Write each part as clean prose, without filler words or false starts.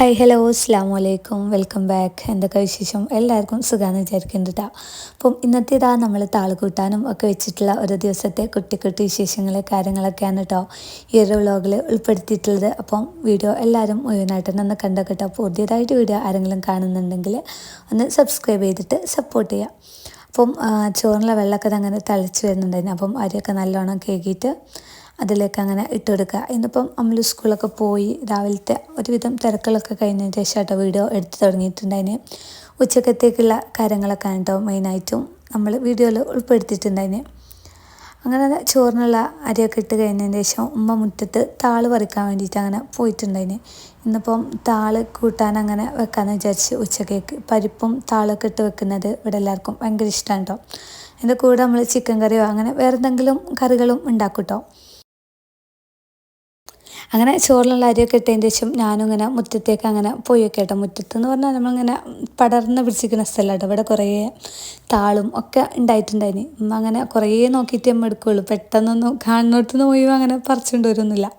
Hi hello അസ്സാമു അലൈക്കും welcome back. എന്തൊക്കെ വിശേഷം? എല്ലാവർക്കും സുഖമാണെന്ന് വിചാരിക്കുന്നുണ്ട് കേട്ടോ. അപ്പം ഇന്നത്തെ ഇതാ നമ്മൾ താള് കൂട്ടാനും ഒക്കെ വെച്ചിട്ടുള്ള ഒരു ദിവസത്തെ കുട്ടി കുട്ടി വിശേഷങ്ങൾ കാര്യങ്ങളൊക്കെയാണ് കേട്ടോ ഈ ഒരു വ്ളോഗിൽ ഉൾപ്പെടുത്തിയിട്ടുള്ളത്. അപ്പം വീഡിയോ എല്ലാവരും മുഴുവനായിട്ട് തന്നെ ഒന്ന് കണ്ടോ കേട്ടോ. പുതിയതായിട്ട് വീഡിയോ ആരെങ്കിലും കാണുന്നുണ്ടെങ്കിൽ ഒന്ന് സബ്സ്ക്രൈബ് ചെയ്തിട്ട് സപ്പോർട്ട് ചെയ്യാം. അപ്പം ചോറിനുള്ള വെള്ളമൊക്കെ അങ്ങനെ തിളച്ച് വരുന്നുണ്ടായിരുന്നു. അപ്പം അരിയൊക്കെ നല്ലോണം കേകിയിട്ട് അതിലേക്ക് അങ്ങനെ ഇട്ട് കൊടുക്കുക. ഇന്നിപ്പം നമ്മൾ സ്കൂളൊക്കെ പോയി രാവിലത്തെ ഒരുവിധം തിരക്കുകളൊക്കെ കഴിഞ്ഞതിന് ശേഷം കേട്ടോ വീഡിയോ എടുത്ത് തുടങ്ങിയിട്ടുണ്ടായിന്. ഉച്ചക്കത്തേക്കുള്ള കാര്യങ്ങളൊക്കെ കേട്ടോ മെയിനായിട്ടും നമ്മൾ വീഡിയോയിൽ ഉൾപ്പെടുത്തിയിട്ടുണ്ടായിന്. അങ്ങനെ ചോറിനുള്ള അരിയൊക്കെ ഇട്ട് കഴിഞ്ഞതിന് ശേഷം ഉമ്മ മുറ്റത്ത് താള് പറിക്കാൻ വേണ്ടിയിട്ട് അങ്ങനെ പോയിട്ടുണ്ടായിന്. ഇന്നിപ്പം താള് കൂട്ടാൻ അങ്ങനെ വെക്കാമെന്ന് വിചാരിച്ച് ഉച്ചക്കേക്ക് പരിപ്പും താളൊക്കെ ഇട്ട് വെക്കുന്നത് ഇവിടെ എല്ലാവർക്കും ഭയങ്കര ഇഷ്ടമാണ് കേട്ടോ. അതിൻ്റെ കൂടെ നമ്മൾ ചിക്കൻ കറിയോ അങ്ങനെ വേറെ എന്തെങ്കിലും കറികളും ഉണ്ടാക്കും കേട്ടോ. അങ്ങനെ ചോറിലുള്ള അരിയൊക്കെ ഇട്ടതിന് ശേഷം ഞാനും ഇങ്ങനെ മുറ്റത്തേക്ക് അങ്ങനെ പോയി വെക്കേട്ടോ. മുറ്റത്തെന്ന് പറഞ്ഞാൽ നമ്മളിങ്ങനെ പടർന്ന് പിടിച്ചിരിക്കുന്ന സ്ഥലമാട്ടോ. ഇവിടെ കുറേ താളും ഒക്കെ ഉണ്ടായിട്ടുണ്ടായിന്. അങ്ങനെ കുറേ നോക്കിയിട്ട് നമ്മൾ എടുക്കുകയുള്ളൂ. പെട്ടെന്നൊന്നും കാണുന്നിടത്തുനിന്ന് പോയി അങ്ങനെ പറിച്ചുകൊണ്ട് വരുന്നില്ല.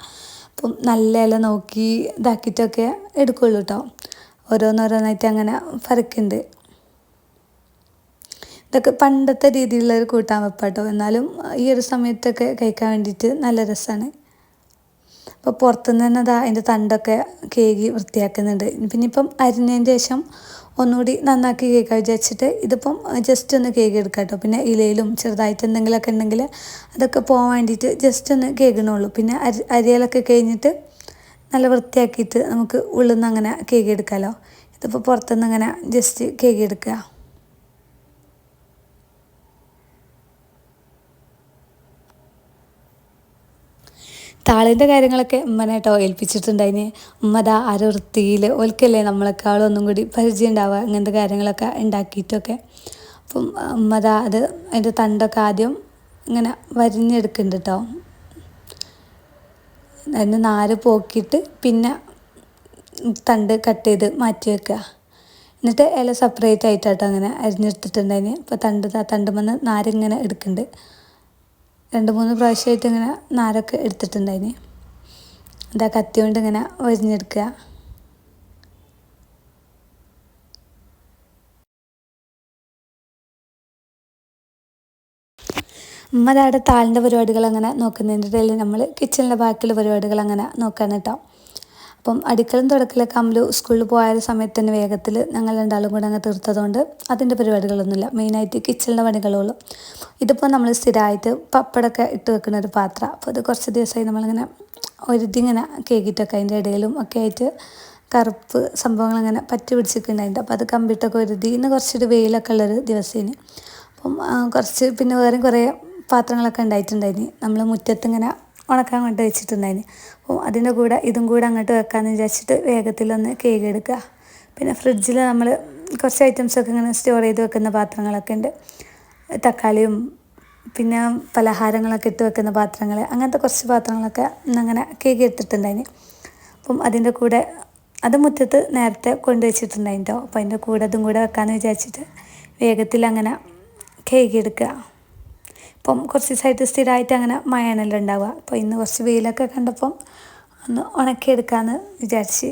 അപ്പം നല്ല ഇല നോക്കി ഇതാക്കിയിട്ടൊക്കെ എടുക്കുകയുള്ളൂ കേട്ടോ. ഓരോന്നോരോന്നായിട്ട് അങ്ങനെ പറിക്കുന്നുണ്ട്. ഇതൊക്കെ പണ്ടത്തെ രീതിയിലുള്ള ഒരു കൂട്ടാൻ വെപ്പാട്ടോ. എന്നാലും ഈ ഒരു സമയത്തൊക്കെ കഴിക്കാൻ വേണ്ടിയിട്ട് നല്ല രസമാണ്. അപ്പോൾ പുറത്തുനിന്ന് തന്നെ അതാ അതിൻ്റെ തണ്ടൊക്കെ കേകി വൃത്തിയാക്കുന്നുണ്ട്. പിന്നെ ഇപ്പം അരിഞ്ഞതിന് ശേഷം ഒന്നുകൂടി നന്നാക്കി കേൾക്കാൻ വിചാരിച്ചിട്ട് ഇതിപ്പം ജസ്റ്റ് ഒന്ന് കേക്ക് എടുക്കാം കേട്ടോ. പിന്നെ ഇലയിലും ചെറുതായിട്ട് എന്തെങ്കിലുമൊക്കെ ഉണ്ടെങ്കിൽ അതൊക്കെ പോകാൻ വേണ്ടിയിട്ട് ജസ്റ്റ് ഒന്ന് കേൾക്കണുള്ളൂ. പിന്നെ അരിയലൊക്കെ കഴിഞ്ഞിട്ട് നല്ല വൃത്തിയാക്കിയിട്ട് നമുക്ക് ഉള്ളിൽ നിന്ന് അങ്ങനെ കേക്ക് എടുക്കാമല്ലോ. ഇതിപ്പോൾ പുറത്തുനിന്ന് അങ്ങനെ ജസ്റ്റ് കേക്ക് എടുക്കുക. താളിൻ്റെ കാര്യങ്ങളൊക്കെ ഉമ്മനെ കേട്ടോ ഏൽപ്പിച്ചിട്ടുണ്ടായിന്. ഉമ്മതാ അര വൃത്തിയിൽ ഓൽക്കല്ലേ നമ്മളെക്കാളും ഒന്നും കൂടി പരിചയം ഉണ്ടാവുക അങ്ങനത്തെ കാര്യങ്ങളൊക്കെ ഉണ്ടാക്കിയിട്ടൊക്കെ. അപ്പം ഉമ്മതാ അത് അതിൻ്റെ തണ്ടൊക്കെ ആദ്യം ഇങ്ങനെ വരിഞ്ഞെടുക്കുന്നുണ്ട് കേട്ടോ. അതിന് നാര് പോക്കിയിട്ട് പിന്നെ തണ്ട് കട്ട് ചെയ്ത് മാറ്റി വെക്കുക. എന്നിട്ട് ഇല സെപ്പറേറ്റ് ആയിട്ടാട്ടോ അങ്ങനെ അരിഞ്ഞെടുത്തിട്ടുണ്ടായിന്. ഇപ്പോൾ തണ്ടുമെന്ന് നാരിങ്ങനെ എടുക്കുന്നുണ്ട്. 2-3 പ്രാവശ്യമായിട്ട് ഇങ്ങനെ നാരൊക്കെ എടുത്തിട്ടുണ്ടായിന്. ഇതാ കത്തി കൊണ്ട് ഇങ്ങനെ വരിഞ്ഞെടുക്കുക. ഉമ്മ അവിടെ താളിൻ്റെ പരിപാടികൾ അങ്ങനെ നോക്കുന്നതിൻ്റെ ഇടയിൽ നമ്മൾ കിച്ചണിലെ ബാക്കിയുള്ള പരിപാടികൾ അങ്ങനെ നോക്കാൻ കേട്ടോ. അപ്പം അടിക്കലും തുടക്കലൊക്കെ നമ്മൾ സ്കൂളിൽ പോയ സമയത്ത് തന്നെ വേഗത്തിൽ ഞങ്ങൾ രണ്ടാളും കൂടെ അങ്ങ് തീർത്തതുകൊണ്ട് അതിൻ്റെ പരിപാടികളൊന്നുമില്ല. മെയിനായിട്ട് കിച്ചണിൻ്റെ പണികളുള്ളൂ. ഇതിപ്പോൾ നമ്മൾ സ്ഥിരമായിട്ട് പപ്പടമൊക്കെ ഇട്ട് വെക്കുന്ന ഒരു പാത്രം. അപ്പോൾ അത് കുറച്ച് ദിവസമായി നമ്മളിങ്ങനെ ഇങ്ങനെ കേക്കിയിട്ടൊക്കെ അതിൻ്റെ ഇടയിലും ഒക്കെ ആയിട്ട് കറുപ്പ് സംഭവങ്ങളങ്ങനെ പറ്റി പിടിച്ചിട്ടുണ്ടായിട്ടുണ്ട്. അപ്പോൾ അത് കമ്പിട്ടൊക്കെ ഇന്ന് കുറച്ചൊരു വെയിലൊക്കെ ഉള്ളൊരു ദിവസേന്. അപ്പം കുറച്ച് പിന്നെ വേറെയും കുറേ പാത്രങ്ങളൊക്കെ ഉണ്ടായിട്ടുണ്ടായിന്. നമ്മൾ മുറ്റത്തിങ്ങനെ ഉണക്കാൻ കൊണ്ട് വെച്ചിട്ടുണ്ടായിന്. അപ്പോൾ അതിൻ്റെ കൂടെ ഇതും കൂടെ അങ്ങോട്ട് വെക്കാമെന്ന് വിചാരിച്ചിട്ട് വേഗത്തിലൊന്ന് കേക്ക് എടുക്കുക. പിന്നെ ഫ്രിഡ്ജിൽ നമ്മൾ കുറച്ച് ഐറ്റംസൊക്കെ ഇങ്ങനെ സ്റ്റോർ ചെയ്ത് വെക്കുന്ന പാത്രങ്ങളൊക്കെ ഉണ്ട്. തക്കാളിയും പിന്നെ പലഹാരങ്ങളൊക്കെ ഇട്ട് വെക്കുന്ന പാത്രങ്ങൾ അങ്ങനത്തെ കുറച്ച് പാത്രങ്ങളൊക്കെ ഇന്നങ്ങനെ കേക്ക് എടുത്തിട്ടുണ്ടായിന്. അപ്പം അതിൻ്റെ കൂടെ അത് മുറ്റത്ത് നേരത്തെ കൊണ്ടുവച്ചിട്ടുണ്ടായിട്ടോ. അപ്പോൾ അതിൻ്റെ കൂടെ അതും കൂടെ വെക്കാമെന്ന് വിചാരിച്ചിട്ട് വേഗത്തിൽ അങ്ങനെ കേക്ക് എടുക്കുക. ഇപ്പം കുറച്ച് ദിവസമായിട്ട് സ്ഥിരമായിട്ട് അങ്ങനെ മഴയാണല്ലോ ഉണ്ടാവുക. അപ്പോൾ ഇന്ന് കുറച്ച് വെയിലൊക്കെ കണ്ടപ്പം ഒന്ന് ഉണക്കിയെടുക്കാമെന്ന് വിചാരിച്ച്.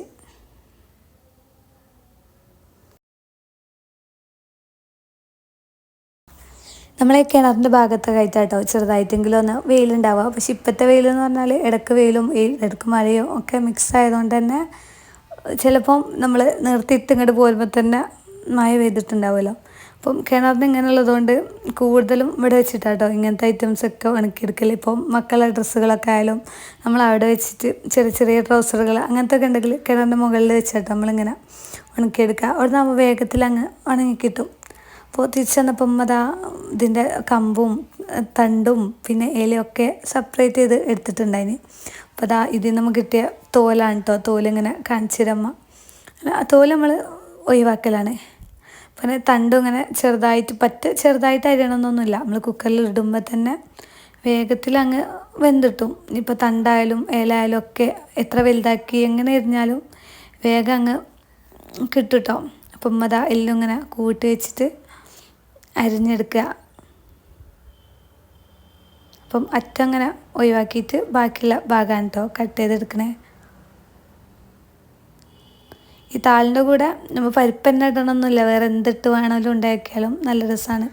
നമ്മളെ കിണറിൻ്റെ ഭാഗത്തൊക്കെ ആയിട്ടാട്ടോ ചെറുതായിട്ടെങ്കിലും ഒന്ന് വെയിലുണ്ടാവുക. പക്ഷെ ഇപ്പോഴത്തെ വെയിലെന്ന് പറഞ്ഞാൽ ഇടയ്ക്ക് വെയിലും ഇടയ്ക്ക് മഴയും ഒക്കെ മിക്സ് ആയതുകൊണ്ട് തന്നെ ചിലപ്പം നമ്മൾ നിർത്തിയിട്ട് ഇങ്ങോട്ട് പോരുമ്പോൾ തന്നെ മഴ പെയ്തിട്ടുണ്ടാവുമല്ലോ. അപ്പം കിണറിന് ഇങ്ങനെയുള്ളതുകൊണ്ട് കൂടുതലും ഇവിടെ വെച്ചിട്ടാട്ടോ ഇങ്ങനത്തെ ഐറ്റംസൊക്കെ ഉണക്കിയെടുക്കൽ. ഇപ്പം മക്കളുടെ ഡ്രസ്സുകളൊക്കെ ആയാലും നമ്മൾ അവിടെ വെച്ചിട്ട് ചെറിയ ചെറിയ ട്രൗസറുകൾ അങ്ങനത്തെ ഒക്കെ ഉണ്ടെങ്കിൽ കിണറിൻ്റെ മുകളിൽ വെച്ചിട്ടോ നമ്മളിങ്ങനെ ഉണക്കിയെടുക്കുക. അവിടെ നിന്ന് വേഗത്തിൽ അങ്ങ് ഉണങ്ങിക്കിട്ടും. അപ്പോൾ തിരിച്ച് വന്നപ്പം അതാ ഇതിൻ്റെ കമ്പും തണ്ടും പിന്നെ ഇലയൊക്കെ സെപ്പറേറ്റ് ചെയ്ത് എടുത്തിട്ടുണ്ടായിന്. അപ്പോൾ അതാ ഇതിൽ നമുക്ക് കിട്ടിയ തോലാണ് കേട്ടോ. തോലിങ്ങനെ കാണിച്ചിരമ്മ ആ തോല് നമ്മൾ ഒഴിവാക്കലാണ്. പിന്നെ തണ്ടും ഇങ്ങനെ ചെറുതായിട്ട് അരിയണമെന്നൊന്നുമില്ല. നമ്മൾ കുക്കറിൽ ഇടുമ്പോൾ തന്നെ വേഗത്തിൽ അങ്ങ് വെന്തിട്ടും. ഇപ്പോൾ തണ്ടായാലും ഇലയായാലും ഒക്കെ എത്ര വലുതാക്കി എങ്ങനെ എരിഞ്ഞാലും വേഗം അങ്ങ് കിട്ടും കേട്ടോ. അപ്പം അതാ എല്ലാം ഇങ്ങനെ കൂട്ടി വെച്ചിട്ട് അരിഞ്ഞെടുക്കുക. അപ്പം അറ്റം അങ്ങനെ ഒഴിവാക്കിയിട്ട് ബാക്കിയുള്ള ഭാഗമാണ് കേട്ടോ കട്ട് ചെയ്തെടുക്കണേ. ഈ താളിൻ്റെ കൂടെ നമ്മൾ പരിപ്പ് തന്നെ ഇടണമെന്നില്ല, വേറെ എന്തിട്ട് വേണമെങ്കിലും ഉണ്ടാക്കിയാലും നല്ല രസമാണ്.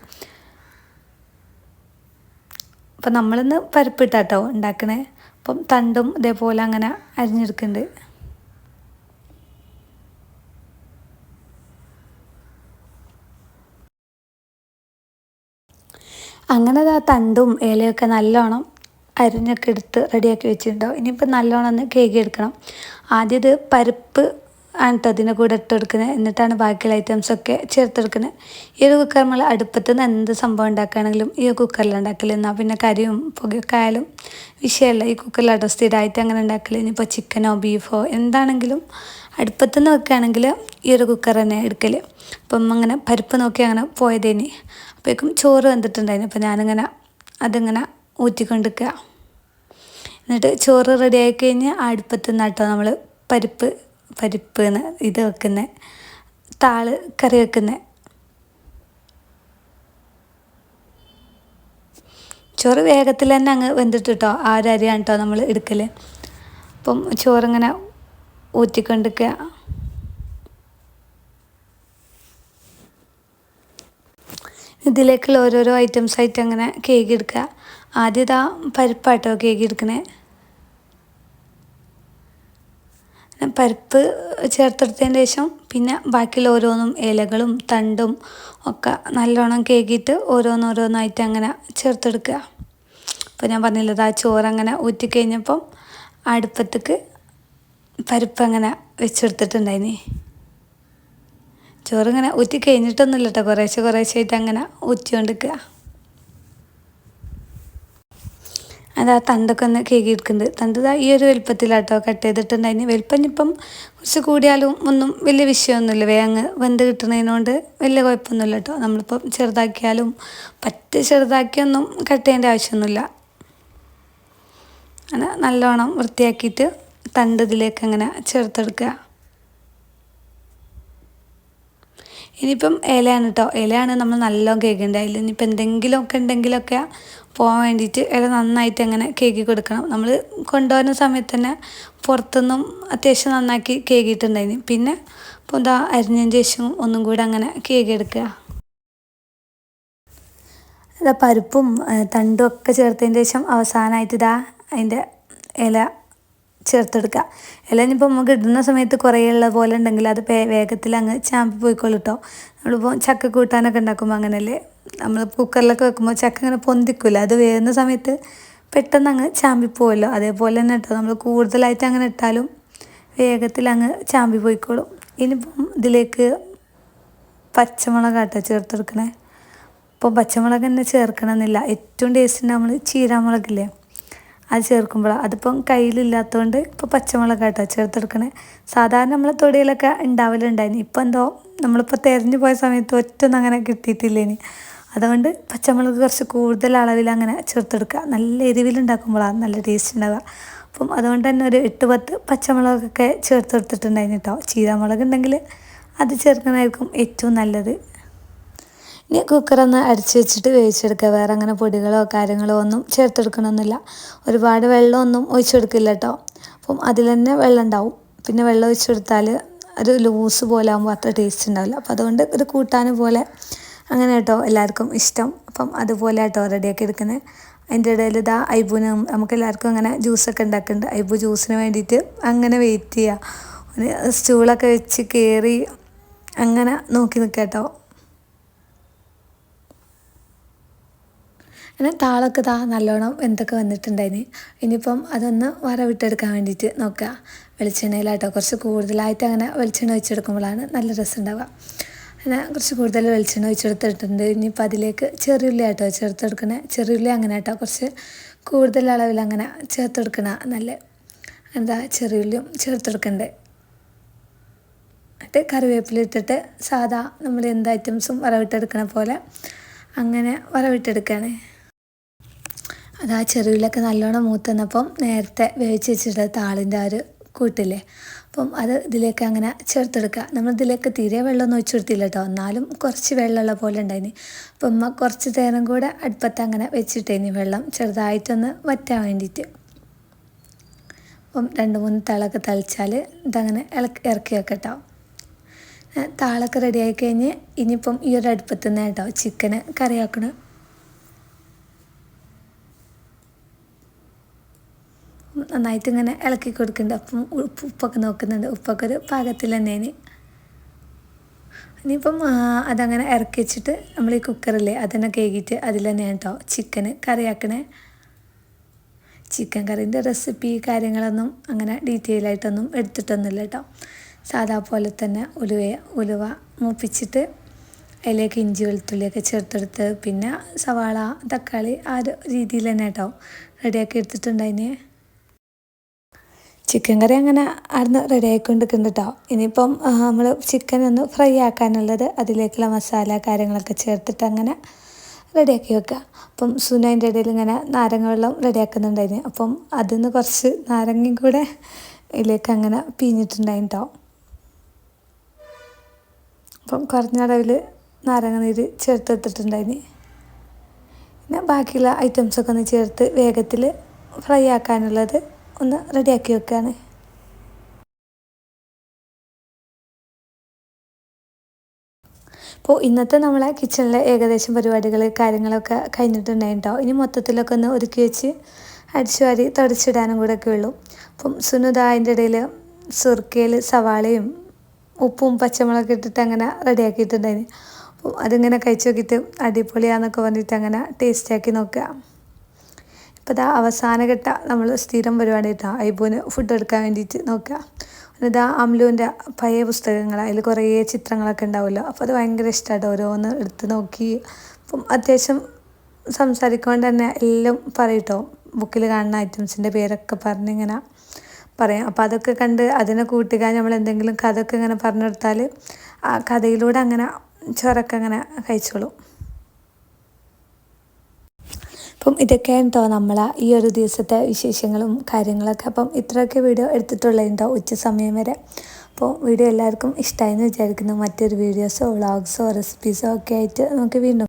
അപ്പം നമ്മളിന്ന് പരിപ്പിട്ടാട്ടോ ഉണ്ടാക്കണേ. അപ്പം തണ്ടും ഇതേപോലെ അങ്ങനെ അരിഞ്ഞെടുക്കുന്നുണ്ട്. അങ്ങനെ ആ തണ്ടും ഇലയൊക്കെ നല്ലോണം അരിഞ്ഞൊക്കെ എടുത്ത് റെഡിയാക്കി വെച്ചിട്ടുണ്ടാവും. ഇനിയിപ്പോൾ നല്ലോണം ഒന്ന് കേകിയെടുക്കണം. ആദ്യം ഇത് പരിപ്പ് ആണ് കേട്ടോ അതിൻ്റെ കൂടെ ഇട്ടെടുക്കുന്നത്, എന്നിട്ടാണ് ബാക്കിയുള്ള ഐറ്റംസൊക്കെ ചേർത്തെടുക്കുന്നത്. ഈ ഒരു കുക്കർ നമ്മൾ അടുപ്പത്ത് നിന്ന് എന്ത് സംഭവം ഉണ്ടാക്കുകയാണെങ്കിലും ഈ കുക്കറിൽ ഉണ്ടാക്കൽ. എന്നാൽ പിന്നെ കരിയും പുകയൊക്കെ ആയാലും വിഷയമല്ല, ഈ കുക്കറിലാട്ടോ സ്ഥിരമായിട്ട് അങ്ങനെ ഉണ്ടാക്കൽ. ഇനിയിപ്പോൾ ചിക്കനോ ബീഫോ എന്താണെങ്കിലും അടുപ്പത്തുനിന്ന് വെക്കുകയാണെങ്കിൽ ഈ ഒരു കുക്കർ തന്നെ എടുക്കൽ. അപ്പം അങ്ങനെ പരിപ്പ് നോക്കി അങ്ങനെ പോയതേനി. അപ്പോഴേക്കും ചോറ് വെന്തിട്ടുണ്ടായിരുന്നു. അപ്പോൾ ഞാനിങ്ങനെ അതിങ്ങനെ ഊറ്റിക്കൊണ്ടിരിക്കുക. എന്നിട്ട് ചോറ് റെഡിയായി കഴിഞ്ഞ് അടുപ്പത്ത് നിന്നാട്ടോ നമ്മൾ പരിപ്പ് ഇത് വെക്കുന്നത്, താള് കറി വെക്കുന്നത്. ചോറ് വേഗത്തിൽ തന്നെ അങ്ങ് വെന്തിട്ട് കേട്ടോ, ആ ഒരു അരിയാണ് കേട്ടോ നമ്മൾ എടുക്കൽ. അപ്പം ചോറിങ്ങനെ ഊറ്റിക്കൊണ്ടിരിക്കുക. ഇതിലേക്കുള്ള ഓരോരോ ഐറ്റംസായിട്ട് അങ്ങനെ കേക്ക് എടുക്കുക. ആദ്യം ഇതാ പരിപ്പാട്ടോ കേക്ക് എടുക്കണേ. പരിപ്പ് ചേർത്തെടുത്തതിന് ശേഷം പിന്നെ ബാക്കിയുള്ള ഓരോന്നും ഇലകളും തണ്ടും ഒക്കെ നല്ലോണം കേക്കിയിട്ട് ഓരോന്നോരോന്നായിട്ട് അങ്ങനെ ചേർത്തെടുക്കുക. അപ്പോൾ ഞാൻ പറഞ്ഞില്ലത് ആ ചോറങ്ങനെ ഊറ്റിക്കഴിഞ്ഞപ്പം അടുപ്പത്തേക്ക് പരിപ്പ് അങ്ങനെ വെച്ചെടുത്തിട്ടുണ്ടായിനി. ചോറിങ്ങനെ ഊറ്റി കഴിഞ്ഞിട്ടൊന്നുമില്ല കേട്ടോ, കുറേശ്ശായിട്ട് അങ്ങനെ ഊറ്റിക്കൊണ്ടിരിക്കുക. അത് ആ തണ്ടൊക്കെ ഒന്ന് കേക്ക് എടുക്കുന്നുണ്ട്. തണ്ട് ഈ ഒരു വലുപ്പത്തിലാട്ടോ കട്ട് ചെയ്തിട്ടുണ്ടായിന്. വലുപ്പം ഇപ്പം കുറച്ച് കൂടിയാലും ഒന്നും വലിയ വിഷയമൊന്നുമില്ല, വേഗം വെന്ത് കിട്ടുന്നതിനോണ്ട് വലിയ കുഴപ്പമൊന്നുമില്ല കേട്ടോ. നമ്മളിപ്പം ചെറുതാക്കിയാലും ചെറുതാക്കിയൊന്നും കട്ട് ചെയ്യേണ്ട ആവശ്യമൊന്നുമില്ല. അങ്ങനെ നല്ലോണം വൃത്തിയാക്കിയിട്ട് തണ്ട് ഇതിലേക്ക് അങ്ങനെ ചേർത്തെടുക്കുക. ഇനിയിപ്പം ഇലയാണ് കേട്ടോ, ഇലയാണ് നമ്മൾ നല്ലോണം കേൾക്കേണ്ടത്. അതിൽ ഇനിയിപ്പോൾ എന്തെങ്കിലുമൊക്കെ ഉണ്ടെങ്കിലൊക്കെ പോകാൻ വേണ്ടിയിട്ട് ഇല നന്നായിട്ട് അങ്ങനെ കേക്കി കൊടുക്കണം. നമ്മൾ കൊണ്ടുപോകുന്ന സമയത്ത് തന്നെ പുറത്തുനിന്നും അത്യാവശ്യം നന്നാക്കി കേക്കിയിട്ടുണ്ടായിരുന്നു. പിന്നെ ഇപ്പോൾ എന്താ അരിഞ്ഞതിന് ശേഷം ഒന്നും കൂടെ അങ്ങനെ കേക്ക് എടുക്കുക. ഇതാ പരിപ്പും തണ്ടും ഒക്കെ ചേർത്തതിന് ശേഷം അവസാനമായിട്ട് ഇതാ അതിൻ്റെ ഇല ചേർത്തെടുക്കുക. ഇല ഇനിയിപ്പോൾ നമുക്ക് ഇടുന്ന സമയത്ത് കുറേ ഉള്ള പോലെ ഉണ്ടെങ്കിൽ അത് വേഗത്തിൽ അങ്ങ് ചാമ്പി പോയിക്കോളൂ കേട്ടോ. നമ്മളിപ്പോൾ ചക്ക കൂട്ടാനൊക്കെ ഉണ്ടാക്കുമ്പോൾ അങ്ങനെയല്ലേ, നമ്മൾ കുക്കറിലൊക്കെ വെക്കുമ്പോൾ ചക്ക ഇങ്ങനെ പൊന്തിക്കില്ല, അത് വേകുന്ന സമയത്ത് പെട്ടെന്ന് അങ്ങ് ചാമ്പിപ്പോവല്ലോ. അതേപോലെ തന്നെ കേട്ടോ, നമ്മൾ കൂടുതലായിട്ട് അങ്ങനെ ഇട്ടാലും വേഗത്തിൽ അങ്ങ് ചാമ്പി പോയിക്കോളും. ഇനിയിപ്പം ഇതിലേക്ക് പച്ചമുളകാട്ടോ ചേർത്തെടുക്കണേ. ഇപ്പോൾ പച്ചമുളക് തന്നെ ചേർക്കണമെന്നില്ല, ഏറ്റവും ടേസ്റ്റ് നമ്മൾ ചീരാമുളകില്ലേ അത് ചേർക്കുമ്പോഴാണ്. അതിപ്പം കയ്യിലില്ലാത്തതുകൊണ്ട് ഇപ്പോൾ പച്ചമുളകാട്ടോ ചേർത്തെടുക്കണേ. സാധാരണ നമ്മളെ തൊടിയിലൊക്കെ ഉണ്ടാവലുണ്ടായിന്, ഇപ്പം എന്തോ നമ്മളിപ്പോൾ തിരഞ്ഞു പോയ സമയത്ത് ഒറ്റൊന്നും അങ്ങനെ കിട്ടിയിട്ടില്ലേനി. അതുകൊണ്ട് പച്ചമുളക് കുറച്ച് കൂടുതൽ അളവിൽ അങ്ങനെ ചേർത്തെടുക്കുക. നല്ല എരിവിലുണ്ടാക്കുമ്പോഴാണ് നല്ല ടേസ്റ്റ് ഉണ്ടാവുക. അപ്പം അതുകൊണ്ട് തന്നെ ഒരു 8-10 പച്ചമുളകൊക്കെ ചേർത്തെടുത്തിട്ടുണ്ടായിന് കേട്ടോ. ചീരാമുളക് ഉണ്ടെങ്കിൽ അത് ചേർക്കുന്നതായിരിക്കും ഏറ്റവും നല്ലത്. ഇനി കുക്കറൊന്ന് അടിച്ച് വെച്ചിട്ട് വേവിച്ചെടുക്കുക. വേറെ അങ്ങനെ പൊടികളോ കാര്യങ്ങളോ ഒന്നും ചേർത്തെടുക്കണമെന്നില്ല. ഒരുപാട് വെള്ളമൊന്നും ഒഴിച്ചെടുക്കില്ല കേട്ടോ. അപ്പം അതിൽ തന്നെ വെള്ളം ഉണ്ടാവും. പിന്നെ വെള്ളം ഒഴിച്ചെടുത്താൽ ഒരു ലൂസ് പോലെ ആകുമ്പോൾ അത്ര ടേസ്റ്റ് ഉണ്ടാവില്ല. അപ്പോൾ അതുകൊണ്ട് ഒരു കൂട്ടാൻ പോലെ അങ്ങനെ കേട്ടോ എല്ലാവർക്കും ഇഷ്ടം. അപ്പം അതുപോലെ കേട്ടോ റെഡിയാക്കി എടുക്കുന്നത്. അതിൻ്റെ ഇടയിൽ ഇതാ ഐബുനും നമുക്ക് എല്ലാവർക്കും അങ്ങനെ ജ്യൂസൊക്കെ ഉണ്ടാക്കുന്നുണ്ട്. ഐബു ജ്യൂസിന് വേണ്ടിയിട്ട് അങ്ങനെ വെയിറ്റ് ചെയ്യുക. സ്റ്റൂളൊക്കെ വെച്ച് കയറി അങ്ങനെ നോക്കി നിൽക്കുക കേട്ടോ. അങ്ങനെ താളൊക്കെ നല്ലോണം എന്തൊക്കെ വന്നിട്ടുണ്ടായിന്. ഇനിയിപ്പം അതൊന്ന് വറവിട്ടെടുക്കാൻ വേണ്ടിയിട്ട് നോക്കുക. വെളിച്ചെണ്ണയിലാട്ടോ കുറച്ച് കൂടുതലായിട്ട് അങ്ങനെ വെളിച്ചെണ്ണ ഒഴിച്ചെടുക്കുമ്പോഴാണ് നല്ല രസം ഉണ്ടാവുക. അങ്ങനെ കുറച്ച് കൂടുതൽ വെളിച്ചെണ്ണ ഒഴിച്ചെടുത്തിട്ടുണ്ട്. ഇനിയിപ്പോൾ അതിലേക്ക് ചെറിയുള്ളി ആട്ടോ ചേർത്തെടുക്കണേ. ചെറിയുള്ളി അങ്ങനെ ആട്ടോ കുറച്ച് കൂടുതൽ അളവിൽ അങ്ങനെ ചേർത്തെടുക്കണ നല്ല എന്താ ചെറിയുള്ളിയും ചേർത്തെടുക്കണ്ടേ. എന്നിട്ട് കറിവേപ്പില ഇട്ടിട്ട് സാധാ നമ്മൾ എന്ത് ഐറ്റംസും വറവിട്ടെടുക്കണ പോലെ അങ്ങനെ വറവിട്ടെടുക്കുകയാണ്. അത് ആ ചെറുവിലൊക്കെ നല്ലോണം മൂത്തന്നപ്പം നേരത്തെ വേവിച്ച് വെച്ചിട്ട് താളിൻ്റെ ആ ഒരു കൂട്ടില്ലേ, അപ്പം അത് ഇതിലേക്ക് അങ്ങനെ ചേർത്തെടുക്കുക. നമ്മളിതിലേക്ക് തീരെ വെള്ളമൊന്നും ഒഴിച്ചു കൊടുത്തില്ല കേട്ടോ, എന്നാലും കുറച്ച് വെള്ളമുള്ള പോലെ ഉണ്ടായിന്. അപ്പം ഉമ്മ കുറച്ച് നേരം കൂടെ അടുപ്പത്ത് അങ്ങനെ വെച്ചിട്ടേനി വെള്ളം ചെറുതായിട്ടൊന്ന് വറ്റാൻ വേണ്ടിയിട്ട്. അപ്പം 2-3 തിളക്ക് തളിച്ചാൽ ഇതങ്ങനെ ഇറക്കി വെക്കട്ടോ. താളൊക്കെ റെഡിയായി കഴിഞ്ഞ് ഇനിയിപ്പം ഈ ഒരു അടുപ്പത്ത് നിന്ന് കേട്ടോ ചിക്കന് കറിയാക്കണം. നന്നായിട്ട് ഇങ്ങനെ ഇളക്കി കൊടുക്കുന്നുണ്ട്. അപ്പം ഉപ്പൊക്കെ നോക്കുന്നുണ്ട്. ഉപ്പൊക്കെ ഒരു പാകത്തിൽ തന്നെയാണ്. ഇനിയിപ്പം അതങ്ങനെ ഇറക്കി വെച്ചിട്ട് നമ്മൾ ഈ കുക്കറില്ലേ അതന്നെ കേകിയിട്ട് അതിൽ തന്നെയാണ് കേട്ടോ ചിക്കന് കറിയാക്കണേ. ചിക്കൻ കറീൻ്റെ റെസിപ്പി കാര്യങ്ങളൊന്നും അങ്ങനെ ഡീറ്റെയിൽ ആയിട്ടൊന്നും എടുത്തിട്ടൊന്നുമില്ല കേട്ടോ. സാധാ പോലെ തന്നെ ഉലുവ മൂപ്പിച്ചിട്ട് അതിലേക്ക് ഇഞ്ചി വെളുത്തുള്ളിയൊക്കെ ചേർത്തെടുത്ത് പിന്നെ സവാള തക്കാളി ആ ഒരു രീതിയിൽ തന്നെ കേട്ടോ റെഡിയാക്കി എടുത്തിട്ടുണ്ടായിന്. ചിക്കൻ കറി അങ്ങനെ അവിടുന്ന് റെഡി ആയിക്കൊണ്ടിരിക്കുന്നുണ്ട് കേട്ടോ. ഇനിയിപ്പം നമ്മൾ ചിക്കൻ ഒന്ന് ഫ്രൈ ആക്കാനുള്ളത് അതിലേക്കുള്ള മസാല കാര്യങ്ങളൊക്കെ ചേർത്തിട്ട് അങ്ങനെ റെഡിയാക്കി വെക്കുക. അപ്പം സുന അതിൻ്റെ ഇടയിൽ ഇങ്ങനെ നാരങ്ങ വെള്ളം റെഡിയാക്കുന്നുണ്ടായിരുന്നു. അപ്പം അതിൽ നിന്ന് കുറച്ച് നാരങ്ങയും കൂടെ ഇതിലേക്ക് അങ്ങനെ പിഴിഞ്ഞിട്ടുണ്ടായിരുന്നു കേട്ടോ. അപ്പം കുറഞ്ഞ അളവിൽ നാരങ്ങ നീര് ചേർത്തെടുത്തിട്ടുണ്ടായിരുന്നു. പിന്നെ ബാക്കിയുള്ള ഐറ്റംസൊക്കെ ഒന്ന് ചേർത്ത് വേഗത്തിൽ ഫ്രൈ ആക്കാനുള്ളത് ഒന്ന് റെഡിയാക്കി വെക്കുകയാണ്. അപ്പോൾ ഇന്നത്തെ നമ്മളെ കിച്ചണിലെ ഏകദേശം പരിപാടികൾ കാര്യങ്ങളൊക്കെ കഴിഞ്ഞിട്ടുണ്ടായിരുന്നു കേട്ടോ. ഇനി മൊത്തത്തിലൊക്കെ ഒന്ന് ഒതുക്കി വെച്ച് അടിച്ചു വാരി തുടച്ചിടാനും കൂടെ ഒക്കെ ഉള്ളൂ. അപ്പം സുനിത അതിൻ്റെ ഇടയിൽ സുർക്കയിൽ സവാളയും ഉപ്പും പച്ചമുളകൊക്കെ ഇട്ടിട്ട് അങ്ങനെ റെഡിയാക്കിയിട്ടുണ്ടായിരുന്നു. അപ്പോൾ അതിങ്ങനെ കഴിച്ച് നോക്കിയിട്ട് അടിപൊളിയാന്നൊക്കെ പറഞ്ഞിട്ട് അങ്ങനെ ടേസ്റ്റാക്കി നോക്കുക. ഇപ്പോൾ ഇതാ അവസാന ഘട്ട നമ്മൾ സ്ഥിരം പരിപാടി കേട്ടോ ഐബുവിന് ഫുഡ് എടുക്കാൻ വേണ്ടിയിട്ട് നോക്കുക. ഇതാ അമ്ലുവിൻ്റെ പഴയ പുസ്തകങ്ങൾ അതിൽ കുറേ ചിത്രങ്ങളൊക്കെ ഉണ്ടാവുമല്ലോ. അപ്പോൾ അത് ഭയങ്കര ഇഷ്ടമായിട്ട് ഓരോന്ന് എടുത്ത് നോക്കി. അപ്പം അത്യാവശ്യം സംസാരിക്കൊണ്ട് തന്നെ എല്ലാം പറയട്ടോ. ബുക്കിൽ കാണുന്ന ഐറ്റംസിൻ്റെ പേരൊക്കെ പറഞ്ഞിങ്ങനെ പറയാം. അപ്പോൾ അതൊക്കെ കണ്ട് അതിനെ കൂട്ടുകാൻ നമ്മൾ എന്തെങ്കിലും കഥയൊക്കെ ഇങ്ങനെ പറഞ്ഞു കൊടുത്താൽ ആ കഥയിലൂടെ അങ്ങനെ ചോറൊക്കെ അങ്ങനെ കഴിച്ചോളും. അപ്പം ഇതൊക്കെയാണ് കേട്ടോ നമ്മളെ ഈ ഒരു ദിവസത്തെ വിശേഷങ്ങളും കാര്യങ്ങളൊക്കെ. അപ്പം ഇത്രയൊക്കെ വീഡിയോ എടുത്തിട്ടുള്ളതുണ്ടോ ഉച്ച സമയം വരെ. അപ്പോൾ വീഡിയോ എല്ലാവർക്കും ഇഷ്ടമായെന്ന് വിചാരിക്കുന്നു. മറ്റൊരു വീഡിയോസോ വ്ളോഗ്സോ റെസിപ്പീസോ ഒക്കെ ആയിട്ട് നമുക്ക് വീണ്ടും